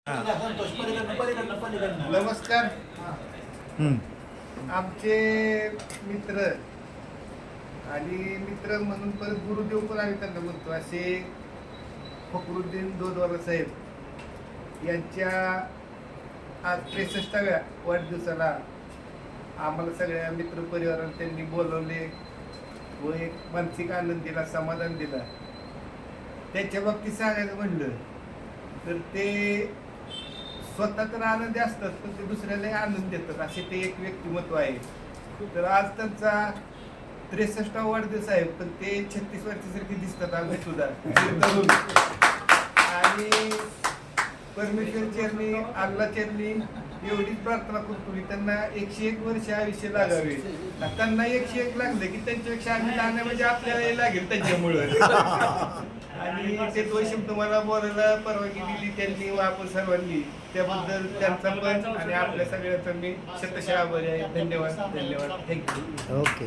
नमस्कार. आमचे मित्र आणि मित्र म्हणून परत गुरुदेव पण आम्ही त्यांना म्हणतो असे फखरुद्दीन दोदवाला साहेब यांच्या आज 63व्या वाढदिवसाला आम्हाला सगळ्या मित्र परिवाराला त्यांनी बोलवले व एक मानसिक आनंद दिला, समाधान दिला. त्याच्या बाबतीत सांगायचं म्हणलं तर ते स्वतः तर आनंदी असतात पण ते दुसऱ्यालाही आनंद देतात असे ते एक व्यक्तिमत्व आहे. तर आज त्यांचा 63वा वाढदिवस आहे पण ते 36 वर्षासारखे दिसतात आम्ही सुद्धा तरुण. आणि परमेश्वर चरणी अल्ला चरणी एवढीच प्रार्थना करतो की त्यांना 101 वर्ष आयुष्य लागावे. त्यांना 101 लागले की त्यांच्यापेक्षा आम्ही लहान म्हणजे आपल्याला लागेल त्यांच्यामुळं. आणि ते 2 शब्द मला बोलायला परवानगी दिली त्यांनी व आपण सर्वांनी त्याबद्दल त्यांचा पण आणि आपल्या सगळ्यांचा मी शतशः आभारी आहे. धन्यवाद. थँक्यू. ओके.